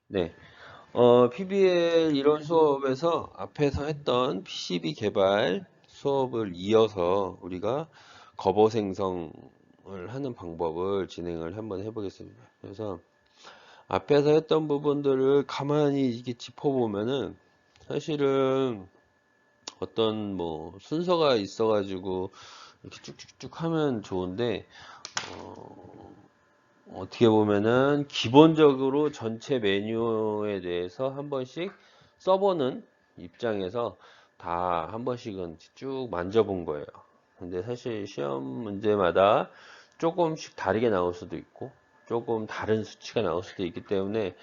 네. PBL 이론 수업에서 앞에서 했던 PCB 개발 수업을 이어서 우리가 거버 생성을 하는 방법을 진행을 한번 해보겠습니다. 그래서 앞에서 했던 부분들을 가만히 이렇게 짚어보면은 사실은 어떤 뭐 순서가 있어가지고 이렇게 쭉쭉쭉 하면 좋은데 어떻게 보면은 기본적으로 전체 메뉴에 대해서 한 번씩 써보는 입장에서 다 한 번씩은 쭉 만져본 거예요. 근데 사실 시험 문제마다 조금씩 다르게 나올 수도 있고 조금 다른 수치가 나올 수도 있기 때문에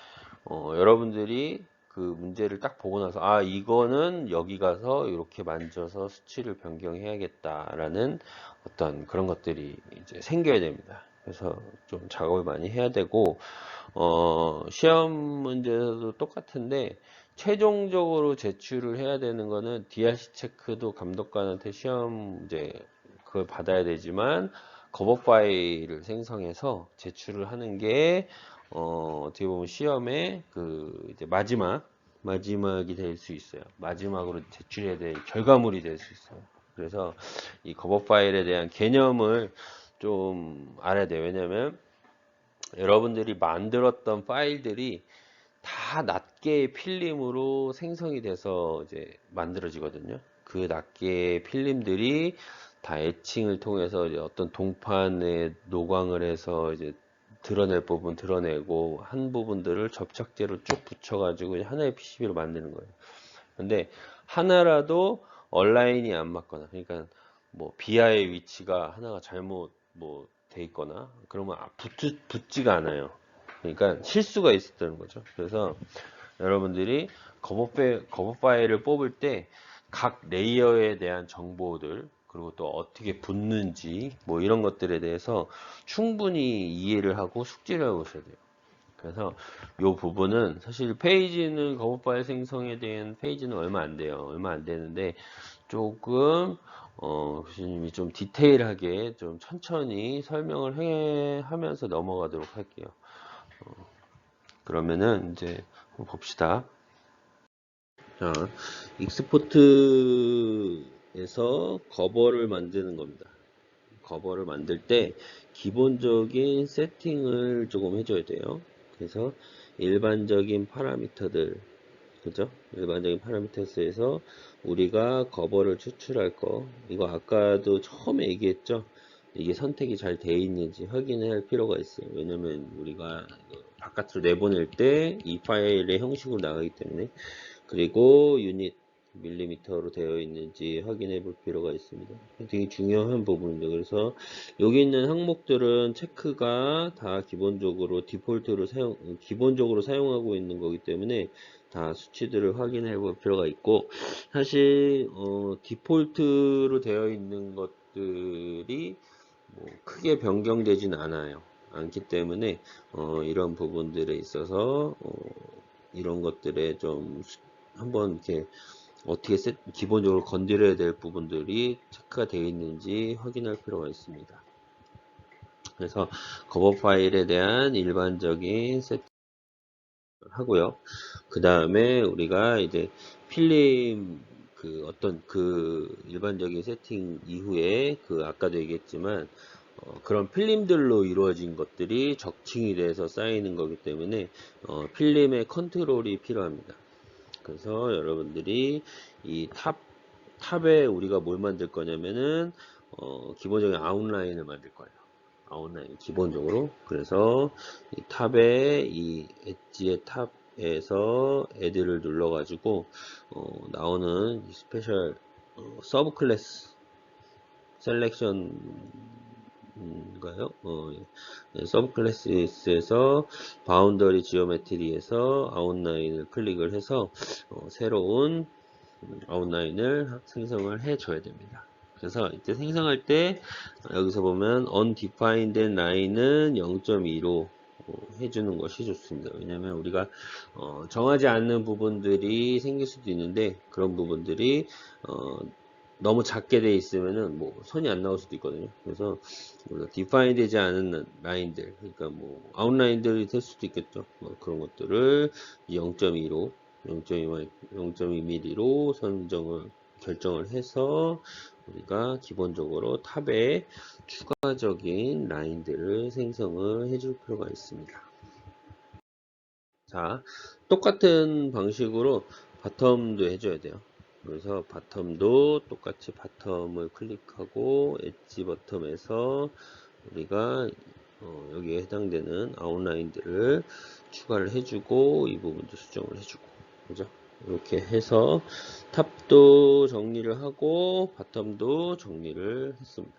여러분들이 그 문제를 딱 보고 나서 아 이거는 여기 가서 이렇게 만져서 수치를 변경해야겠다라는 어떤 그런 것들이 이제 생겨야 됩니다. 그래서 좀 작업을 많이 해야 되고 시험 문제도 똑같은데 최종적으로 제출을 해야 되는 거는 DRC 체크도 감독관한테 시험 이제 그걸 받아야 되지만 거버 파일을 생성해서 제출을 하는 게 어떻게 보면 시험의 그 이제 마지막이 될 수 있어요. 마지막으로 제출해야 될 결과물이 될 수 있어요. 그래서 이 거버 파일에 대한 개념을 좀 알아야 돼요. 왜냐면 여러분들이 만들었던 파일들이 다 낱개의 필름으로 생성이 돼서 이제 만들어지거든요. 그 낱개의 필름들이 다 애칭을 통해서 이제 어떤 동판에 노광을 해서 이제 드러낼 부분 드러내고 한 부분들을 접착제로 쭉 붙여가지고 하나의 PCB로 만드는 거예요. 근데 하나라도 얼라인이 안 맞거나 그러니까 뭐 비하의 위치가 하나가 잘못 뭐 돼 있거나 그러면 붙지가 않아요. 그러니까 실수가 있었다는 거죠. 그래서 여러분들이 거버 파일을 뽑을 때 각 레이어에 대한 정보들 그리고 또 어떻게 붙는지 뭐 이런 것들에 대해서 충분히 이해를 하고 숙지를 하고 있어야 돼요. 그래서 이 부분은 사실 페이지는 거부 파일 생성에 대한 페이지는 얼마 안 돼요. 얼마 안 되는데 조금 교수님이 좀 디테일하게 좀 천천히 설명을 하면서 넘어가도록 할게요. 그러면은 이제 한번 봅시다. 자, 익스포트에서 거버를 만드는 겁니다. 거버를 만들 때 기본적인 세팅을 조금 해줘야 돼요. 그래서 일반적인 파라미터들, 그죠? 일반적인 파라미터스에서 우리가 거버를 추출할 거, 이거 아까도 처음에 얘기했죠? 이게 선택이 잘 돼 있는지 확인할 필요가 있어요. 왜냐면 우리가 바깥으로 내보낼 때 이 파일의 형식으로 나가기 때문에. 그리고 유닛 밀리미터로 되어 있는지 확인해 볼 필요가 있습니다. 되게 중요한 부분입니다. 그래서 여기 있는 항목들은 체크가 다 기본적으로 디폴트로 기본적으로 사용하고 있는 거기 때문에 다 수치들을 확인해 볼 필요가 있고, 사실 디폴트로 되어 있는 것들이 뭐 크게 변경되진 않기 때문에 이런 부분들에 있어서 이런 것들에 좀 한번 이렇게 어떻게 기본적으로 건드려야 될 부분들이 체크가 되어 있는지 확인할 필요가 있습니다. 그래서 커버 파일에 대한 일반적인 세팅을 하고요. 그 다음에 우리가 이제 필름 그 어떤 그 일반적인 세팅 이후에 그 아까도 얘기했지만 그런 필름들로 이루어진 것들이 적층이 돼서 쌓이는 거기 때문에 필름의 컨트롤이 필요합니다. 그래서 여러분들이 이 탑에 우리가 뭘 만들 거냐면은 기본적인 아웃라인을 만들 거예요. 아웃라인 기본적으로. 그래서 이 탑에 이 엣지의 탑에서 애들을 눌러 가지고 나오는 스페셜 서브 클래스 셀렉션인가요? 서브 클래스에서 바운더리 지오메트리에서 아웃라인을 클릭을 해서 새로운 아웃라인을 생성을 해 줘야 됩니다. 그래서 이때 생성할 때 여기서 보면 undefined line은 0.2로 해주는 것이 좋습니다. 왜냐면 우리가 정하지 않는 부분들이 생길 수도 있는데 그런 부분들이 너무 작게 돼 있으면은 뭐 선이 안 나올 수도 있거든요. 그래서 우리가 디파인 되지 않은 라인들, 그러니까 뭐 아웃라인들이 될 수도 있겠죠. 뭐 그런 것들을 0.2로 0.2mm로 결정을 해서 우리가 기본적으로 탑에 추가적인 라인들을 생성을 해줄 필요가 있습니다. 자, 똑같은 방식으로 바텀도 해줘야 돼요. 그래서 바텀도 똑같이 바텀을 클릭하고 엣지 버텀에서 우리가 여기에 해당되는 아웃라인들을 추가를 해주고 이 부분도 수정을 해주고, 그죠? 이렇게 해서 탑도 정리를 하고 바텀도 정리를 했습니다.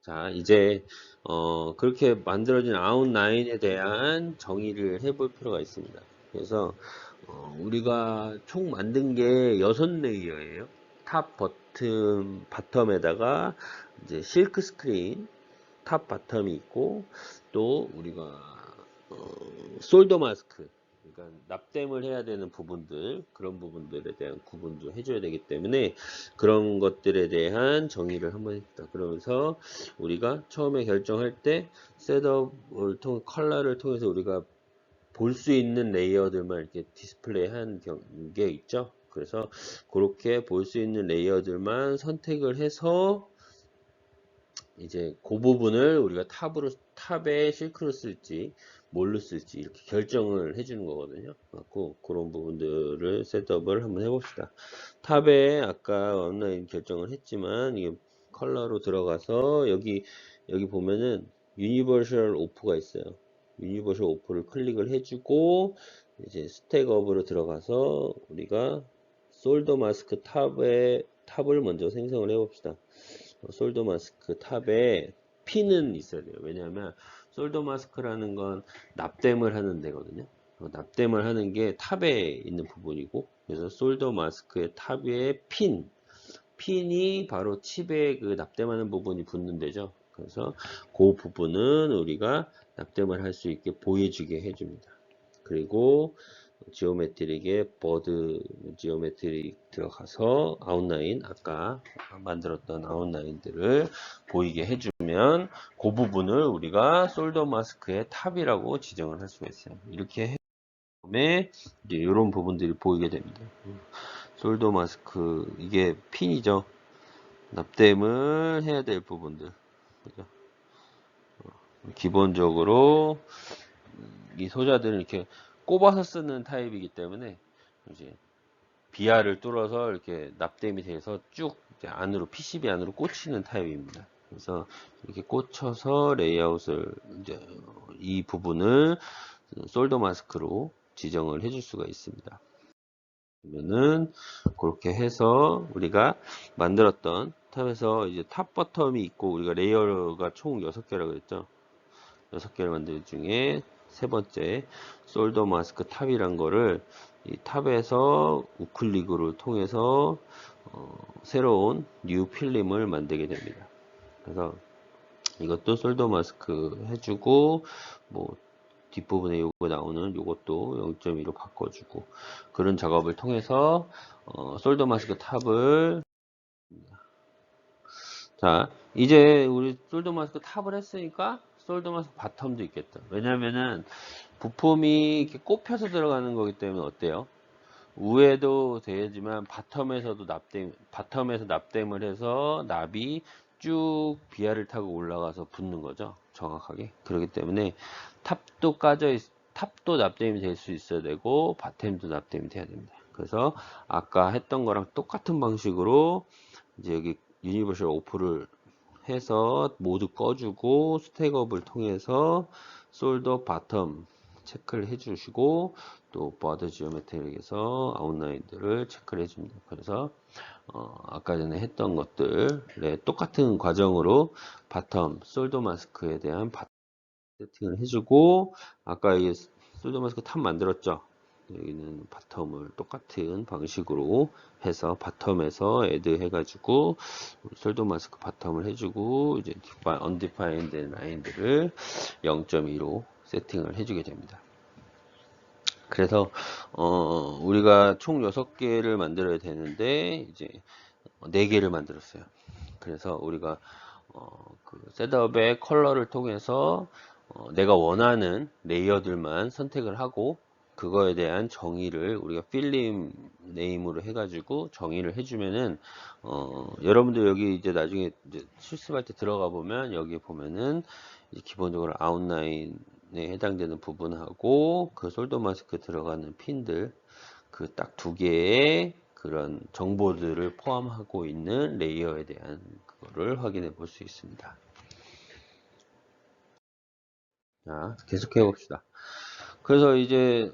자, 이제 그렇게 만들어진 아웃라인에 대한 정의를 해볼 필요가 있습니다. 그래서 우리가 총 만든 게 6레이어예요. 탑, 버튼, 바텀에다가 이제 실크 스크린, 탑, 바텀이 있고, 또 우리가 솔더 마스크, 그러니까 납땜을 해야 되는 부분들, 그런 부분들에 대한 구분도 해줘야 되기 때문에 그런 것들에 대한 정의를 한번 했다. 그러면서 우리가 처음에 결정할 때 셋업을 컬러를 통해서 우리가 볼 수 있는 레이어들만 이렇게 디스플레이 한 게 있죠. 그래서 그렇게 볼 수 있는 레이어들만 선택을 해서 이제 그 부분을 우리가 탑에 실크로 쓸지 뭘로 쓸지 이렇게 결정을 해주는 거거든요. 갖고 그런 부분들을 셋업을 한번 해봅시다. 탑에 아까 온라인 결정을 했지만 이게 컬러로 들어가서 여기 보면은 유니버셜 오프가 있어요. 유니버셜 오프를 클릭을 해주고 이제 스택업으로 들어가서 우리가 솔더 마스크 탑을 먼저 생성을 해봅시다. 솔더 마스크 탑에 핀은 있어야 돼요. 왜냐하면 솔더 마스크라는 건 납땜을 하는 데거든요. 납땜을 하는 게 탑에 있는 부분이고, 그래서 솔더 마스크의 탑에 핀이 바로 칩에 그 납땜하는 부분이 붙는 데죠. 그래서 그 부분은 우리가 납땜을 할 수 있게 보여주게 해줍니다. 그리고 지오메트릭에 버드 지오메트릭 들어가서 아웃라인, 아까 만들었던 아웃라인들을 보이게 해주면 그 부분을 우리가 솔더 마스크의 탑이라고 지정을 할 수가 있어요. 이렇게 해 다음에 이제 이런 부분들이 보이게 됩니다. 솔더 마스크, 이게 핀이죠. 납땜을 해야 될 부분들, 그죠? 기본적으로 이 소자들은 이렇게 꼽아서 쓰는 타입이기 때문에 이제 비아를 뚫어서 이렇게 납땜이 돼서 쭉 이제 안으로 PCB 안으로 꽂히는 타입입니다. 그래서 이렇게 꽂혀서 레이아웃을 이제 이 부분을 솔더 마스크로 지정을 해줄 수가 있습니다. 그러면은 그렇게 해서 우리가 만들었던 탑에서 이제 탑 버텀이 있고, 우리가 레이어가 총 6개라고 그랬죠. 6개를 만들 중에 세 번째 솔더 마스크 탑이란 거를 이 탑에서 우클릭을 통해서 새로운 뉴 필름을 만들게 됩니다. 그래서 이것도 솔더 마스크 해주고, 뭐 뒷부분에 요거 나오는 요것도 0.2로 바꿔주고, 그런 작업을 통해서 솔더 마스크 탑을, 자, 이제 우리 솔더 마스크 탑을 했으니까 솔더 마스크 바텀도 있겠다. 왜냐면은 부품이 이렇게 꼽혀서 들어가는 거기 때문에 어때요? 위에도 되지만 바텀에서 납땜을 해서 납이 쭉 비아를 타고 올라가서 붙는 거죠. 정확하게. 그렇기 때문에 탑도 납땜이 될 수 있어야 되고 바텀도 납땜이 돼야 됩니다. 그래서 아까 했던 거랑 똑같은 방식으로 이제 여기 유니버셜 오프를 해서 모두 꺼주고 스택업을 통해서 솔더 바텀 체크를 해주시고, 또 버드 지오메트릭에서 아웃라인들을 체크를 해줍니다. 그래서 아까 전에 했던 것들에 똑같은 과정으로 바텀 솔더 마스크에 대한 세팅을 해주고, 아까 이 솔더 마스크 탑 만들었죠. 여기는 바텀을 똑같은 방식으로 해서 바텀에서 애드 해가지고 솔더 마스크 바텀을 해주고, 이제 undefined 라인들을 0.2로 세팅을 해주게 됩니다. 그래서 우리가 총 6개를 만들어야 되는데, 이제 4개를 만들었어요. 그래서 우리가 그 셋업의 컬러를 통해서 내가 원하는 레이어들만 선택을 하고 그거에 대한 정의를 우리가 필름 네임으로 해가지고 정의를 해주면은 여러분들 여기 이제 나중에 이제 실습할 때 들어가 보면 여기 보면은 이제 기본적으로 아웃라인에 해당되는 부분하고 그 솔더 마스크 들어가는 핀들 그 딱 2개의 그런 정보들을 포함하고 있는 레이어에 대한 그거를 확인해 볼 수 있습니다. 자, 계속해 봅시다. 그래서 이제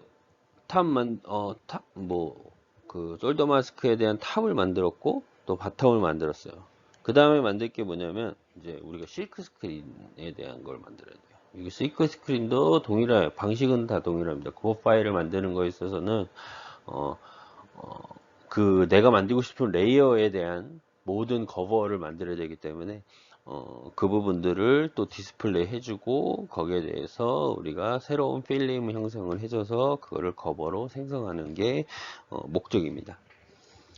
그 솔더 마스크에 대한 탑을 만들었고 또 바텀을 만들었어요. 그 다음에 만들 게 뭐냐면 이제 우리가 실크 스크린에 대한 걸 만들어야 돼요. 이 실크 스크린도 동일해요. 방식은 다 동일합니다. 그 파일을 만드는 거에 있어서는 어, 그 내가 만들고 싶은 레이어에 대한 모든 커버를 만들어야 되기 때문에 그 부분들을 또 디스플레이 해주고 거기에 대해서 우리가 새로운 필름 형성을 해줘서 그거를 커버로 생성하는 게 목적입니다.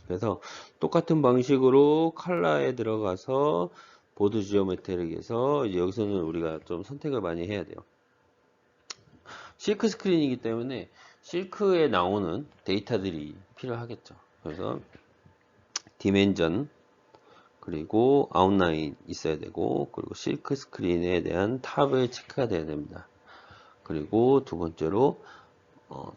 그래서 똑같은 방식으로 컬러에 들어가서 보드 지오메트릭에서 이제 여기서는 우리가 좀 선택을 많이 해야 돼요. 실크 스크린이기 때문에 실크에 나오는 데이터들이 필요하겠죠. 그래서 디멘전 그리고 아웃라인 있어야 되고 그리고 실크 스크린에 대한 탑을 체크가 돼야 됩니다. 그리고 두 번째로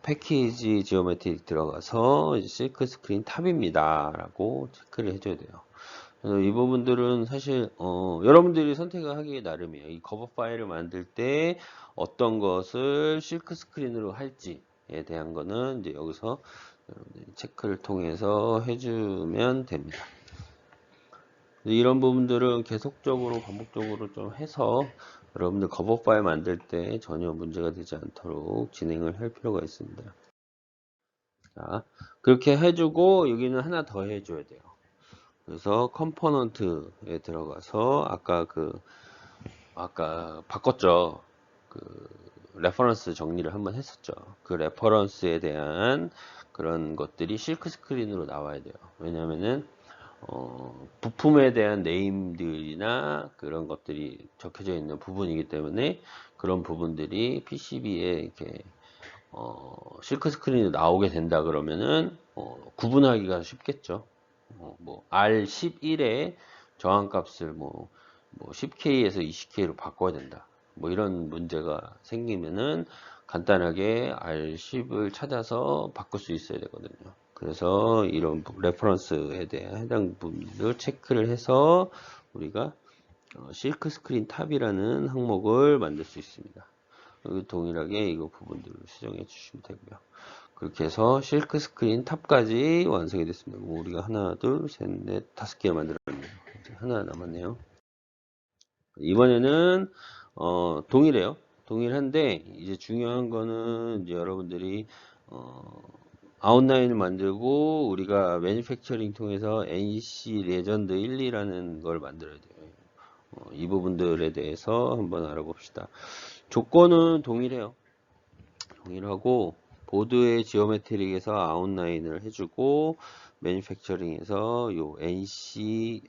패키지 지오메트릭 들어가서 실크 스크린 탑입니다 라고 체크를 해줘야 돼요. 그래서 이 부분들은 사실 여러분들이 선택을 하기 나름이에요. 이 커버 파일을 만들 때 어떤 것을 실크 스크린으로 할지에 대한 거는 이제 여기서 여러분들이 체크를 통해서 해주면 됩니다. 이런 부분들은 계속적으로 반복적으로 좀 해서 여러분들 커버 파일 만들 때 전혀 문제가 되지 않도록 진행을 할 필요가 있습니다. 자, 그렇게 해주고 여기는 하나 더 해줘야 돼요. 그래서 컴포넌트에 들어가서 아까 바꿨죠. 그 레퍼런스 정리를 한번 했었죠. 그 레퍼런스에 대한 그런 것들이 실크 스크린으로 나와야 돼요. 왜냐면은 부품에 대한 네임들이나 그런 것들이 적혀져 있는 부분이기 때문에 그런 부분들이 PCB에 이렇게 실크 스크린이 나오게 된다 그러면은 구분하기가 쉽겠죠. 뭐 R11의 저항값을 뭐 10K에서 20K로 바꿔야 된다. 뭐 이런 문제가 생기면은 간단하게 R10을 찾아서 바꿀 수 있어야 되거든요. 그래서 이런 레퍼런스에 대한 해당 부분을 체크를 해서 우리가 실크 스크린 탑이라는 항목을 만들 수 있습니다. 동일하게 이거 부분들을 수정해 주시면 되고요. 그렇게 해서 실크 스크린 탑까지 완성이 됐습니다. 우리가 하나, 둘, 셋, 넷, 5개 만들었네요. 이제 하나 남았네요. 이번에는 동일해요. 동일한데 이제 중요한 거는 이제 여러분들이 아웃라인을 만들고 우리가 매니팩처링 통해서 NC 레전드 1, 2라는 걸 만들어야 돼요. 이 부분들에 대해서 한번 알아봅시다. 조건은 동일해요. 동일하고 보드의 지오메트릭에서 아웃라인을 해주고 매니팩처링에서 요 NC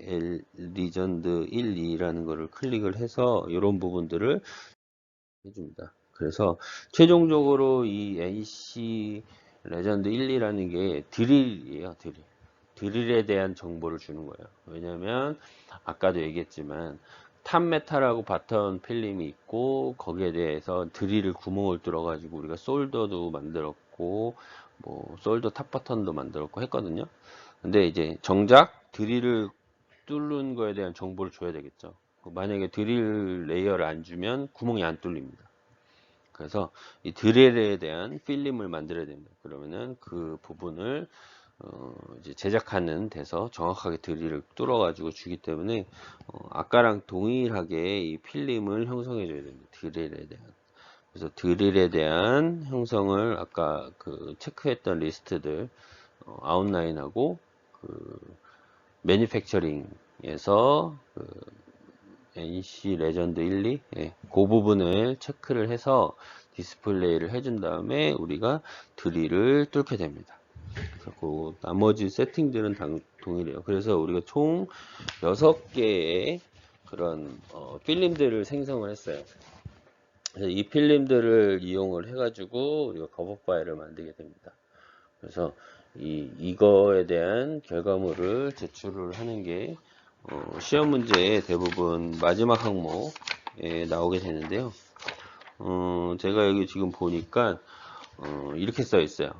리전드 1, 2라는 거를 클릭을 해서 이런 부분들을 해줍니다. 그래서 최종적으로 이 NC 레전드 1, 2라는 게 드릴이에요. 드릴에 대한 정보를 주는 거예요. 왜냐면 아까도 얘기했지만 탑메탈하고 바텀 필름이 있고 거기에 대해서 드릴을 구멍을 뚫어 가지고 우리가 솔더도 만들었고 뭐 솔더 탑 버튼도 만들었고 했거든요. 근데 이제 정작 드릴을 뚫는 거에 대한 정보를 줘야 되겠죠. 만약에 드릴 레이어를 안 주면 구멍이 안 뚫립니다. 그래서 이 드릴에 대한 필름을 만들어야 됩니다. 그러면은 그 부분을 이제 제작하는 데서 정확하게 드릴을 뚫어 가지고 주기 때문에 아까랑 동일하게 이 필름을 형성해 줘야 됩니다. 드릴에 대한. 그래서 드릴에 대한 형성을 아까 그 체크했던 리스트들 아웃라인하고 그 매니팩처링에서 그 NC 레전드 1, 2 예, 그 부분을 체크를 해서 디스플레이를 해준 다음에 우리가 드릴을 뚫게 됩니다. 그래서 그 나머지 세팅들은 동일해요. 그래서 우리가 총 6개의 그런 필름들을 생성을 했어요. 그래서 이 필름들을 이용을 해가지고 우리가 커버 파일을 만들게 됩니다. 그래서 이거에 대한 결과물을 제출을 하는 게 시험 문제의 대부분 마지막 항목에 나오게 되는데요. 제가 여기 지금 보니까 이렇게 써 있어요.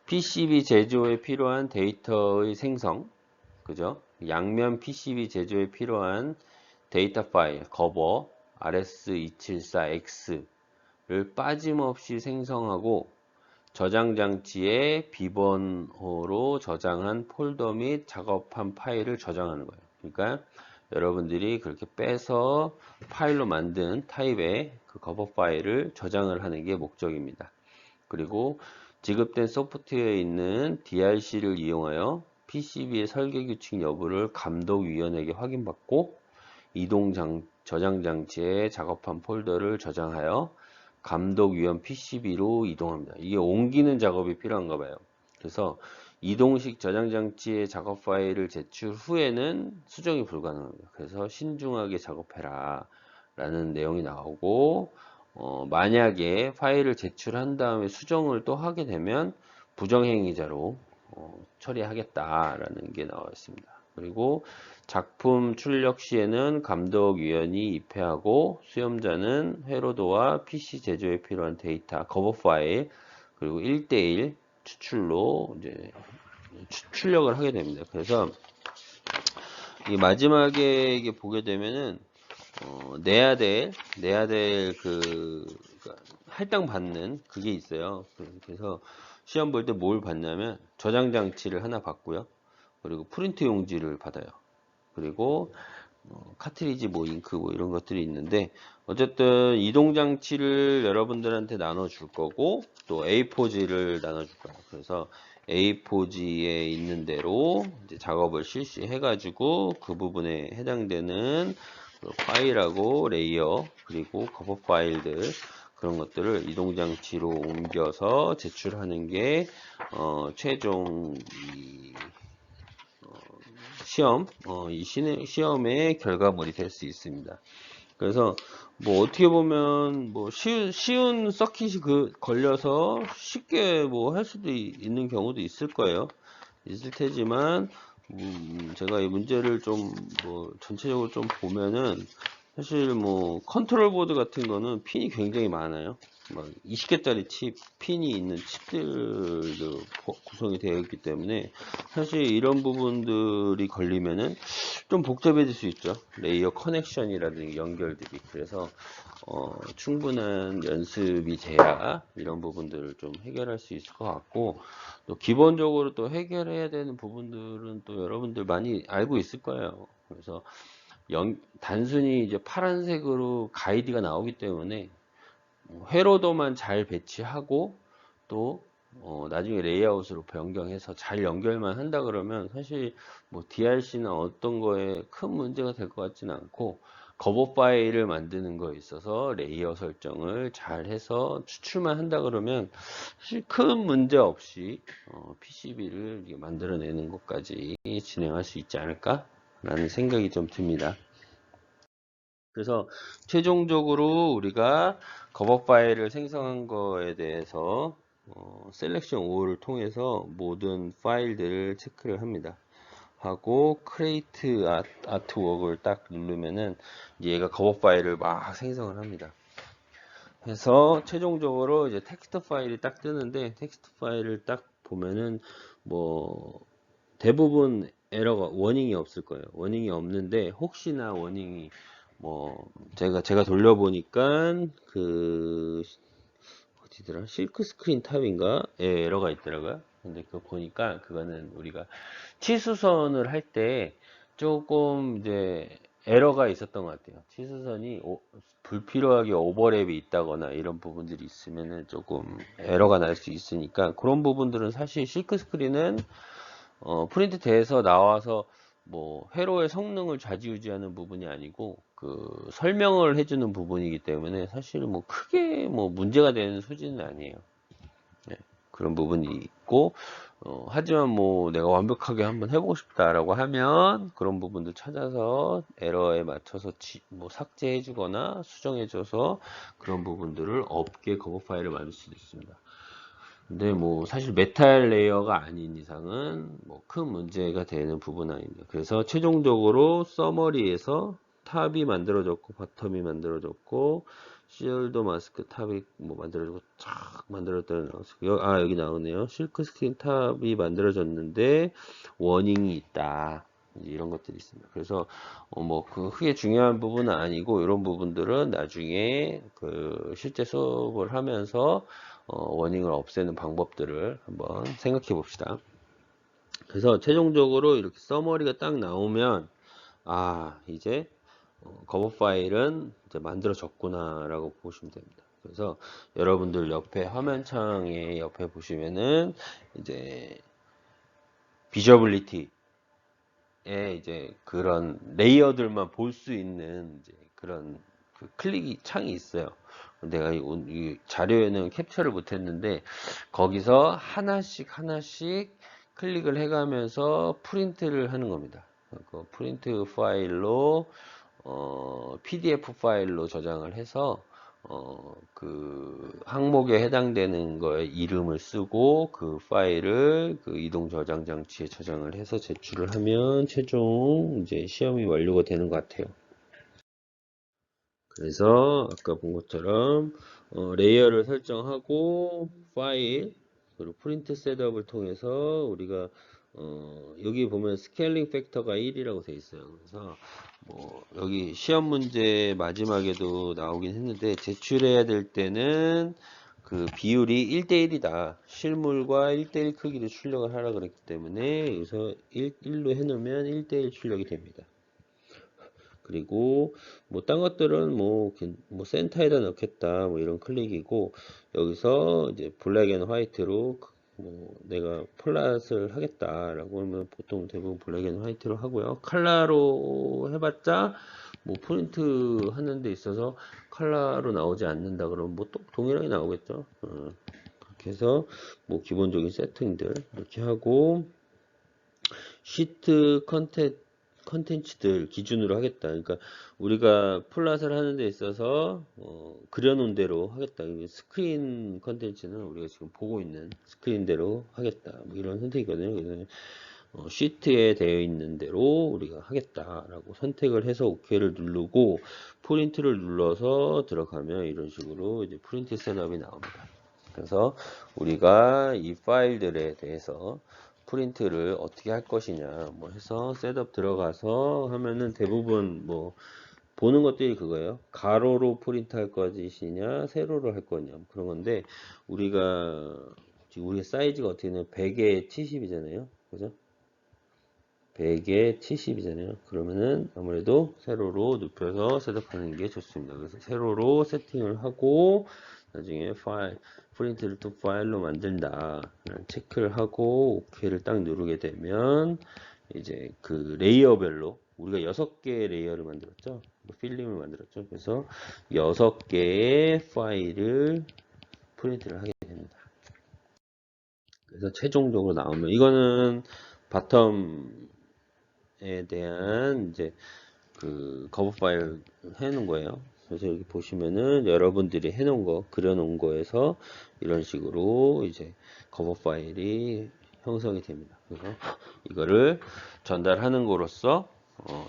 PCB 제조에 필요한 데이터의 생성, 그죠? 양면 PCB 제조에 필요한 데이터 파일, 거버 RS274X를 빠짐없이 생성하고 저장 장치에 비번호로 저장한 폴더 및 작업한 파일을 저장하는 거예요. 그러니까 여러분들이 그렇게 빼서 파일로 만든 타입의 그 커버 파일을 저장을 하는 게 목적입니다. 그리고 지급된 소프트웨어에 있는 DRC를 이용하여 PCB의 설계 규칙 여부를 감독위원에게 확인받고 저장 장치에 작업한 폴더를 저장하여 감독위원 PCB로 이동합니다. 이게 옮기는 작업이 필요한가 봐요. 그래서 이동식 저장 장치의 작업 파일을 제출 후에는 수정이 불가능합니다. 그래서 신중하게 작업해라 라는 내용이 나오고 만약에 파일을 제출한 다음에 수정을 또 하게 되면 부정행위자로 처리하겠다라는 게 나와 있습니다. 그리고 작품 출력 시에는 감독위원이 입회하고 수험자는 회로도와 PC 제조에 필요한 데이터, 커버 파일, 그리고 1대1 추출로 이제 출력을 하게 됩니다. 그래서 이 마지막에 이게 보게 되면은 내야 될 할당 받는 그게 있어요. 그래서 시험 볼 때 뭘 받냐면 저장 장치를 하나 받고요. 그리고 프린트 용지를 받아요. 그리고 카트리지 잉크 이런 것들이 있는데 어쨌든 이동 장치를 여러분들한테 나눠 줄 거고 또 A4지를 나눠 줄 거예요. 그래서 A4지에 있는 대로 이제 작업을 실시해 가지고 그 부분에 해당되는 그 파일하고 레이어 그리고 커버 파일들 그런 것들을 이동 장치로 옮겨서 제출하는 게 최종 이 시험의 결과물이 될 수 있습니다. 그래서 뭐 어떻게 보면 뭐 쉬운 서킷이 걸려서 쉽게 뭐 할 수도 있는 경우도 있을 거예요. 있을 테지만 제가 이 문제를 좀 뭐 전체적으로 좀 보면은 사실 뭐 컨트롤 보드 같은 거는 핀이 굉장히 많아요. 막 20개짜리 핀이 있는 칩들도 구성이 되어 있기 때문에 사실 이런 부분들이 걸리면은 좀 복잡해질 수 있죠. 레이어 커넥션이라든지 연결들이. 그래서 충분한 연습이 돼야 이런 부분들을 좀 해결할 수 있을 것 같고 또 기본적으로 또 해결해야 되는 부분들은 또 여러분들 많이 알고 있을 거예요. 그래서 단순히 이제 파란색으로 가이드가 나오기 때문에 회로도만 잘 배치하고 또 나중에 레이아웃으로 변경해서 잘 연결만 한다 그러면 사실 뭐 DRC나 어떤 거에 큰 문제가 될 것 같지는 않고 커버 파일을 만드는 거에 있어서 레이어 설정을 잘 해서 추출만 한다 그러면 사실 큰 문제 없이 PCB를 만들어내는 것까지 진행할 수 있지 않을까 라는 생각이 좀 듭니다. 그래서 최종적으로 우리가 커버 파일을 생성한 거에 대해서 셀렉션 5를 통해서 모든 파일들을 체크를 합니다. 하고 크레이트 아트웍을 딱 누르면은 얘가 커버 파일을 막 생성을 합니다. 해서 최종적으로 이제 텍스트 파일이 딱 뜨는데 텍스트 파일을 딱 보면은 뭐 대부분 에러가 워닝이 없을 거예요. 워닝이 없는데 혹시나 워닝이 뭐 제가 돌려보니까 그 어디더라 실크 스크린 탑인가 예, 에러가 있더라고요. 근데 그거 보니까 그거는 우리가 치수선을 할 때 조금 이제 에러가 있었던 것 같아요. 치수선이 불필요하게 오버랩이 있다거나 이런 부분들이 있으면은 조금 에러가 날 수 있으니까 그런 부분들은 사실 실크 스크린은 프린트 돼서 나와서 뭐 회로의 성능을 좌지우지하는 부분이 아니고 그 설명을 해주는 부분이기 때문에 사실 뭐 크게 뭐 문제가 되는 소지는 아니에요. 네, 그런 부분이 있고 하지만 뭐 내가 완벽하게 한번 해보고 싶다라고 하면 그런 부분들 찾아서 에러에 맞춰서 뭐 삭제해 주거나 수정해 줘서 그런 부분들을 없게 커버 파일을 만들 수도 있습니다. 근데 뭐 사실 메탈 레이어가 아닌 이상은 뭐 큰 문제가 되는 부분은 아닙니다. 그래서 최종적으로 서머리에서 탑이 만들어졌고 바텀이 만들어졌고 쉴드 마스크 탑이 뭐 만들어지고 쫙 만들어졌다는 여기 나오네요. 실크 스크린 탑이 만들어졌는데 워닝이 있다. 이런 것들이 있습니다. 그래서 뭐 그 크게 중요한 부분은 아니고 이런 부분들은 나중에 그 실제 수업을 하면서 워닝을 없애는 방법들을 한번 생각해 봅시다. 그래서 최종적으로 이렇게 서머리가 딱 나오면 이제 커버 파일은 이제 만들어졌구나 라고 보시면 됩니다. 그래서 여러분들 옆에 화면창에 옆에 보시면은 이제 비저블리티에 이제 그런 레이어들만 볼 수 있는 이제 그런 그 클릭이 창이 있어요. 내가 이 자료에는 캡처를 못했는데 거기서 하나씩 클릭을 해가면서 프린트를 하는 겁니다. 그 프린트 파일로 PDF 파일로 저장을 해서 그 항목에 해당되는 거에 이름을 쓰고 그 파일을 그 이동 저장 장치에 저장을 해서 제출을 하면 최종 이제 시험이 완료가 되는 것 같아요. 그래서 아까 본 것처럼 레이어를 설정하고 파일 그리고 프린트 셋업을 통해서 우리가 여기 보면 스케일링 팩터가 1이라고 되어 있어요. 그래서 뭐 여기 시험 문제 마지막에도 나오긴 했는데 제출해야 될 때는 그 비율이 1대1이다. 실물과 1대1 크기로 출력을 하라 그랬기 때문에 여기서 1로 해놓으면 1대1 출력이 됩니다. 그리고 뭐 딴 것들은 뭐 센터에다 넣겠다 뭐 이런 클릭이고 여기서 이제 블랙 앤 화이트로 뭐 내가 플랫을 하겠다라고 하면 보통 대부분 블랙 앤 화이트로 하고요. 컬러로 해봤자 뭐 프린트 하는 데 있어서 컬러로 나오지 않는다 그러면 뭐 또 동일하게 나오겠죠. 그렇게 해서 뭐 기본적인 세팅들 이렇게 하고 시트 컨텐츠들 기준으로 하겠다. 그러니까 우리가 플랫을 하는 데 있어서 그려놓은 대로 하겠다. 스크린 컨텐츠는 우리가 지금 보고 있는 스크린대로 하겠다. 뭐 이런 선택이거든요. 그래서 시트에 되어 있는 대로 우리가 하겠다라고 선택을 해서 OK를 누르고 프린트를 눌러서 들어가면 이런 식으로 이제 프린트 셋업이 나옵니다. 그래서 우리가 이 파일들에 대해서 프린트를 어떻게 할 것이냐 뭐 해서 셋업 들어가서 하면은 대부분 뭐 보는 것들이 그거예요. 가로로 프린트 할 것이냐 세로로 할 거냐 뭐 그런 건데 우리가 지금 우리의 사이즈가 어떻게 되냐면 100에 70이잖아요. 그죠? 100에 70이잖아요. 그러면은 아무래도 세로로 눕혀서 셋업하는 게 좋습니다. 그래서 세로로 세팅을 하고 나중에 프린트를 또 파일로 만든다 체크를 하고 OK를 딱 누르게 되면 이제 그 레이어별로 우리가 6개의 레이어를 만들었죠. 필름을 만들었죠. 그래서 6개의 파일을 프린트를 하게 됩니다. 그래서 최종적으로 나오면 이거는 바텀에 대한 이제 그 커버 파일 해놓은 거예요. 그래서 여기 보시면은 여러분들이 해놓은 거, 그려놓은 거에서 이런 식으로 이제 커버 파일이 형성이 됩니다. 그래서 이거를 전달하는 거로써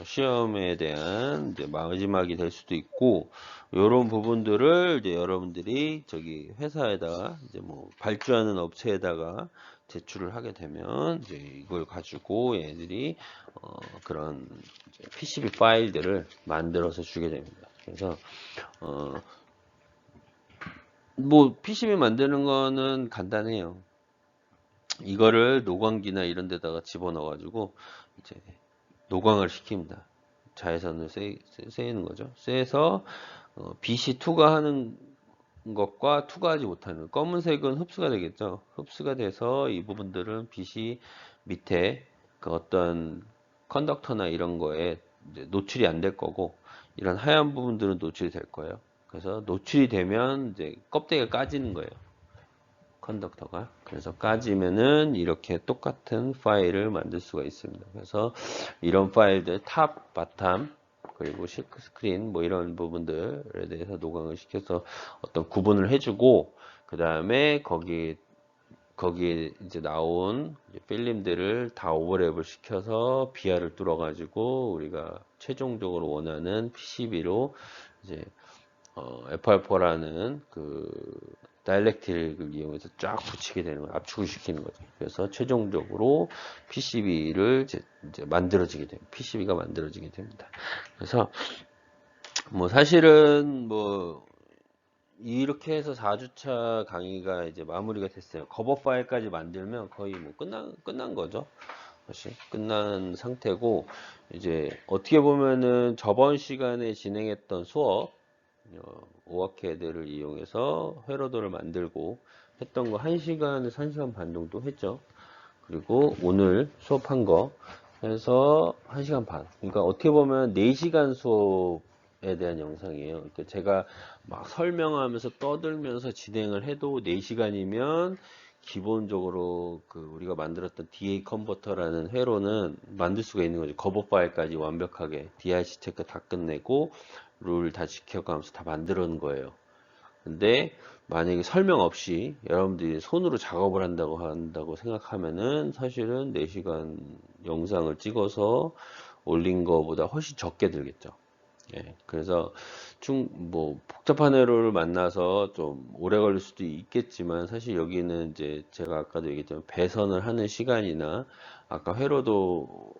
시험에 대한 이제 마지막이 될 수도 있고 이런 부분들을 이제 여러분들이 저기 회사에다가 이제 뭐 발주하는 업체에다가 제출을 하게 되면 이제 이걸 가지고 얘들이 그런 PCB 파일들을 만들어서 주게 됩니다. 그래서 뭐 PCB 만드는 거는 간단해요. 이거를 노광기나 이런 데다가 집어넣어 가지고 이제 노광을 시킵니다. 자외선을 쐬는 거죠. 쐬서 빛이 투과하는 것과 투과하지 못하는 검은색은 흡수가 되겠죠. 흡수가 돼서 이 부분들은 빛이 밑에 그 어떤 컨덕터나 이런 거에 노출이 안 될 거고 이런 하얀 부분들은 노출이 될 거예요. 그래서 노출이 되면 이제 껍데기가 까지는 거예요. 컨덕터가. 그래서 까지면은 이렇게 똑같은 파일을 만들 수가 있습니다. 그래서 이런 파일들 탑, 바텀, 그리고 실크 스크린 뭐 이런 부분들에 대해서 노광을 시켜서 어떤 구분을 해주고, 그 다음에 거기에 이제 나온 필름들을 다 오버랩을 시켜서 비하를 뚫어 가지고 우리가 최종적으로 원하는 PCB로 이제 FR4라는 그 다이렉트릭을 이용해서 쫙 붙이게 되는 거예요. 압축을 시키는 거죠. 그래서 최종적으로 PCB를 이제 만들어지게 됩니다. PCB가 만들어지게 됩니다. 그래서 뭐 사실은 뭐 이렇게 해서 4주차 강의가 이제 마무리가 됐어요. 커버 파일까지 만들면 거의 뭐 끝난 거죠. 사실 끝난 상태고, 이제 어떻게 보면은 저번 시간에 진행했던 수업, 오아캐드를 이용해서 회로도를 만들고 했던 거 1시간에서 1시간 반 정도 했죠. 그리고 오늘 수업한 거 해서 1시간 반. 그러니까 어떻게 보면 4시간 수업에 대한 영상이에요. 그러니까 제가 막 설명하면서 떠들면서 진행을 해도 4시간이면 기본적으로 그 우리가 만들었던 DA 컨버터라는 회로는 만들 수가 있는 거죠. 커버 파일까지 완벽하게 DIC 체크 다 끝내고 룰 다 지켜가면서 다 만들어 놓은 거예요. 근데 만약에 설명 없이 여러분들이 손으로 작업을 한다고 생각하면은 사실은 4시간 영상을 찍어서 올린 거보다 훨씬 적게 들겠죠. 예, 그래서 뭐 복잡한 회로를 만나서 좀 오래 걸릴 수도 있겠지만, 사실 여기는 이제 제가 아까도 얘기했지만 배선을 하는 시간이나 아까 회로도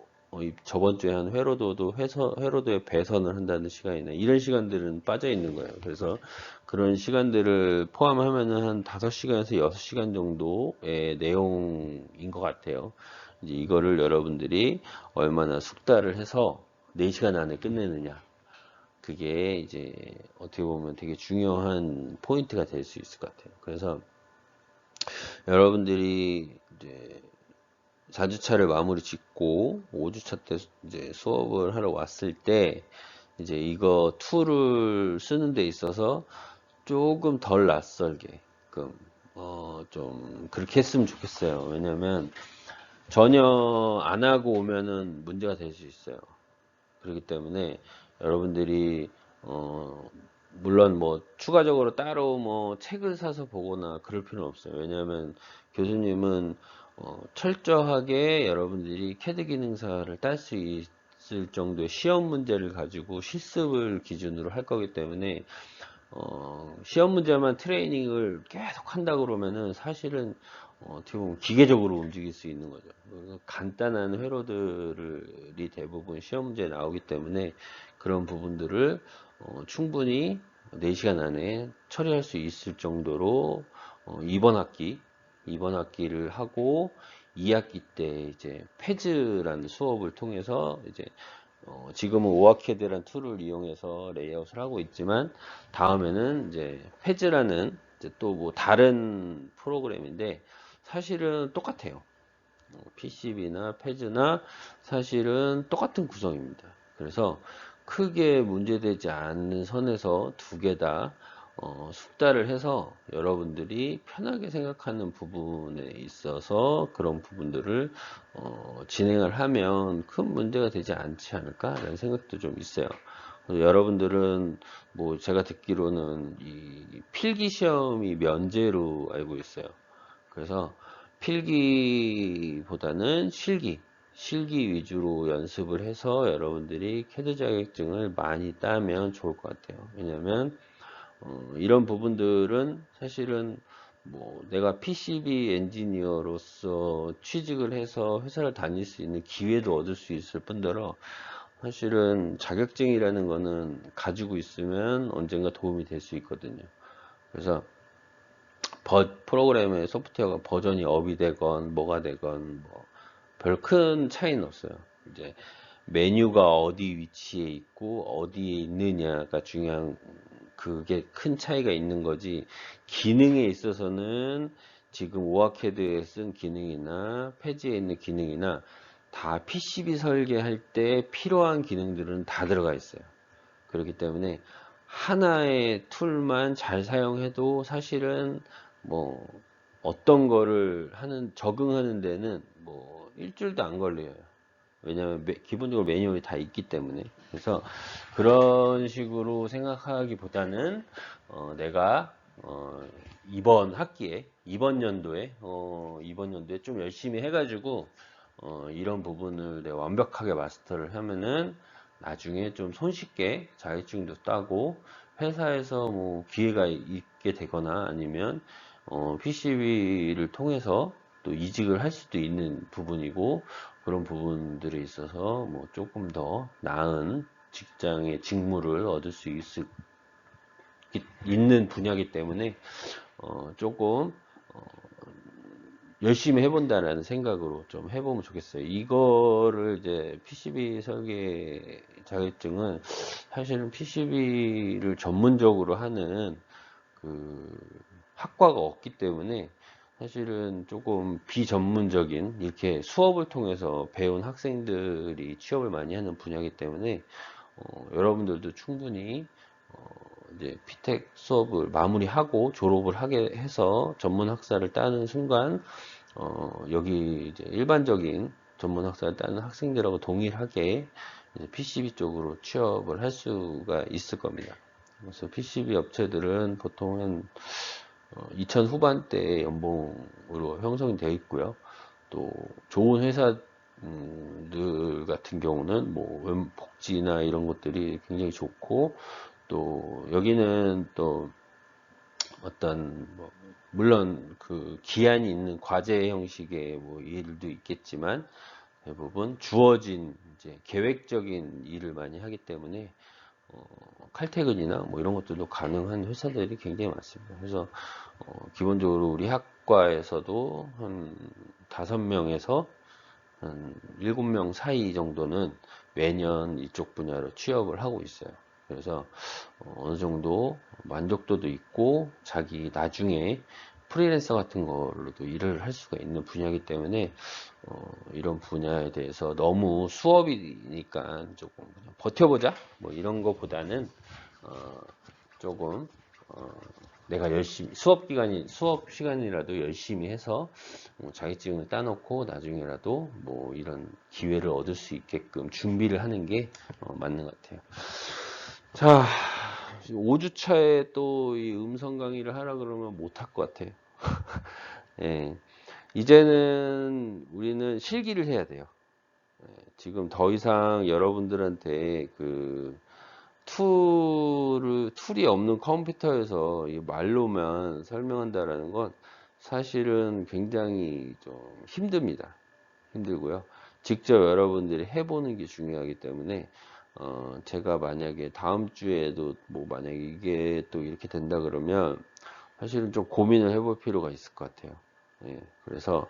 저번 주에 한 회로도도 회로도에 배선을 한다는 시간이나 이런 시간들은 빠져 있는 거예요. 그래서 그런 시간들을 포함하면은 한 5시간에서 6시간 정도의 내용인 것 같아요. 이제 이거를 여러분들이 얼마나 숙달을 해서 4시간 안에 끝내느냐. 그게 이제 어떻게 보면 되게 중요한 포인트가 될 수 있을 것 같아요. 그래서 여러분들이 이제 4주차를 마무리 짓고 5주차 때 이제 수업을 하러 왔을 때 이제 이거 툴을 쓰는 데 있어서 조금 덜 낯설게끔 좀 그렇게 했으면 좋겠어요. 왜냐면 전혀 안 하고 오면은 문제가 될 수 있어요. 그렇기 때문에 여러분들이 물론 뭐 추가적으로 따로 뭐 책을 사서 보거나 그럴 필요는 없어요. 왜냐하면 교수님은 철저하게 여러분들이 캐드 기능사를 딸 수 있을 정도의 시험 문제를 가지고 실습을 기준으로 할 거기 때문에 시험 문제만 트레이닝을 계속 한다 그러면은 사실은 어떻게 보면 기계적으로 움직일 수 있는 거죠. 간단한 회로들이 대부분 시험 문제에 나오기 때문에 그런 부분들을 충분히 4시간 안에 처리할 수 있을 정도로 이번 학기를 하고 2학기 때 이제 페즈라는 수업을 통해서 이제 지금은 오아캐드라는 툴을 이용해서 레이아웃을 하고 있지만 다음에는 이제 페즈라는 이제 또 뭐 다른 프로그램인데 사실은 똑같아요. PCB나 페즈나 사실은 똑같은 구성입니다. 그래서 크게 문제되지 않는 선에서 두 개 다 숙달을 해서 여러분들이 편하게 생각하는 부분에 있어서 그런 부분들을 진행을 하면 큰 문제가 되지 않지 않을까라는 생각도 좀 있어요. 여러분들은 뭐 제가 듣기로는 이 필기 시험이 면제로 알고 있어요. 그래서 필기보다는 실기 위주로 연습을 해서 여러분들이 캐드 자격증을 많이 따면 좋을 것 같아요. 왜냐면 이런 부분들은 사실은 뭐 내가 PCB 엔지니어로서 취직을 해서 회사를 다닐 수 있는 기회도 얻을 수 있을 뿐더러 사실은 자격증이라는 거는 가지고 있으면 언젠가 도움이 될 수 있거든요. 그래서 프로그램의 소프트웨어가 버전이 업이 되건 뭐가 되건 뭐 별 큰 차이는 없어요. 이제 메뉴가 어디 위치에 있고 어디에 있느냐가 중요한, 그게 큰 차이가 있는 거지, 기능에 있어서는 지금 오아캐드에 쓴 기능이나 페이지에 있는 기능이나 다 PCB 설계할 때 필요한 기능들은 다 들어가 있어요. 그렇기 때문에 하나의 툴만 잘 사용해도 사실은 뭐 어떤 거를 적응하는 데는 뭐 일주일도 안 걸려요. 왜냐하면 기본적으로 매뉴얼이 다 있기 때문에. 그래서 그런 식으로 생각하기보다는 내가 이번 학기에 이번 연도에 좀 열심히 해가지고 이런 부분을 내가 완벽하게 마스터를 하면은 나중에 좀 손쉽게 자격증도 따고 회사에서 뭐 기회가 있게 되거나 아니면 PCB를 통해서 또 이직을 할 수도 있는 부분이고, 그런 부분들에 있어서 뭐 조금 더 나은 직장의 직무를 얻을 수 있는 분야이기 때문에 조금 열심히 해본다라는 생각으로 좀 해보면 좋겠어요. 이거를 이제 PCB 설계 자격증은 사실은 PCB를 전문적으로 하는 그 학과가 없기 때문에 사실은 조금 비전문적인 이렇게 수업을 통해서 배운 학생들이 취업을 많이 하는 분야이기 때문에 여러분들도 충분히 이제 피텍 수업을 마무리하고 졸업을 하게 해서 전문 학사를 따는 순간 여기 이제 일반적인 전문 학사를 따는 학생들하고 동일하게 PCB 쪽으로 취업을 할 수가 있을 겁니다. 그래서 PCB 업체들은 보통 한 2000 후반대 연봉으로 형성이 되어 있고요. 또 좋은 회사들 같은 경우는 뭐 복지나 이런 것들이 굉장히 좋고, 또 여기는 또 어떤 뭐 물론 그 기한이 있는 과제 형식의 뭐 일도 있겠지만 대부분 주어진 이제 계획적인 일을 많이 하기 때문에 칼퇴근이나 뭐 이런 것들도 가능한 회사들이 굉장히 많습니다. 그래서 기본적으로 우리 학과에서도 한 5명에서 한 7명 사이 정도는 매년 이쪽 분야로 취업을 하고 있어요. 그래서 어느 정도 만족도도 있고 자기 나중에 프리랜서 같은 걸로도 일을 할 수가 있는 분야이기 때문에 이런 분야에 대해서 너무 수업이니까 조금 그냥 버텨보자 뭐 이런 거보다는 조금 내가 열심히 수업 시간이라도 열심히 해서 자격증을 따놓고 나중에라도 뭐 이런 기회를 얻을 수 있게끔 준비를 하는 게 맞는 것 같아요. 자, 5주차에 또 이 음성 강의를 하라 그러면 못 할 것 같아요. 예. 이제는 우리는 실기를 해야 돼요. 지금 더 이상 여러분들한테 그 툴이 없는 컴퓨터에서 말로만 설명한다라는 건 사실은 굉장히 좀 힘듭니다. 힘들고요. 직접 여러분들이 해보는 게 중요하기 때문에 제가 만약에 다음 주에도 뭐 만약에 이게 또 이렇게 된다 그러면 사실은 좀 고민을 해볼 필요가 있을 것 같아요. 예, 그래서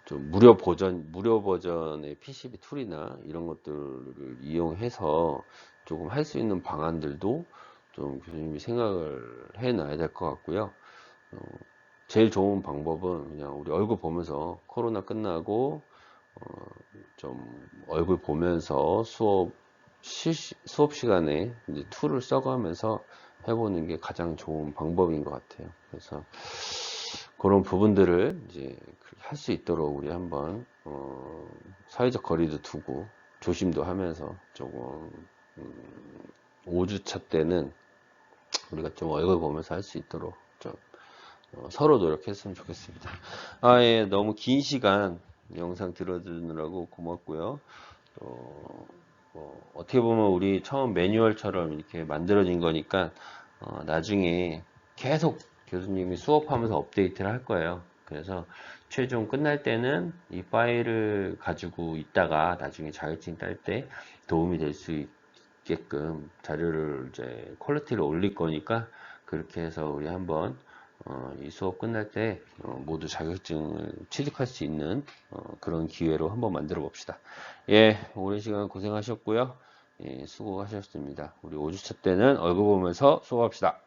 좀 무료 버전의 PCB 툴이나 이런 것들을 이용해서 조금 할 수 있는 방안들도 좀 교수님이 생각을 해놔야 될 것 같고요. 제일 좋은 방법은 그냥 우리 얼굴 보면서 코로나 끝나고 좀 얼굴 보면서 수업 시간에 이제 툴을 써가면서 해보는 게 가장 좋은 방법인 것 같아요. 그래서 그런 부분들을 이제 할 수 있도록 우리 한번 사회적 거리도 두고 조심도 하면서 조금 5주차 때는 우리가 좀 얼굴 보면서 할 수 있도록 좀 서로 노력했으면 좋겠습니다. 예, 너무 긴 시간 영상 들어주느라고 고맙고요. 어떻게 보면 우리 처음 매뉴얼처럼 이렇게 만들어진 거니까 나중에 계속 교수님이 수업하면서 업데이트를 할 거예요. 그래서 최종 끝날 때는 이 파일을 가지고 있다가 나중에 자격증 딸 때 도움이 될 수 있게끔 자료를 이제 퀄리티를 올릴 거니까, 그렇게 해서 우리 한번 이 수업 끝날 때 모두 자격증을 취득할 수 있는 그런 기회로 한번 만들어 봅시다. 예, 오랜 시간 고생하셨고요. 예, 수고하셨습니다. 우리 5주차 때는 얼굴 보면서 수업합시다.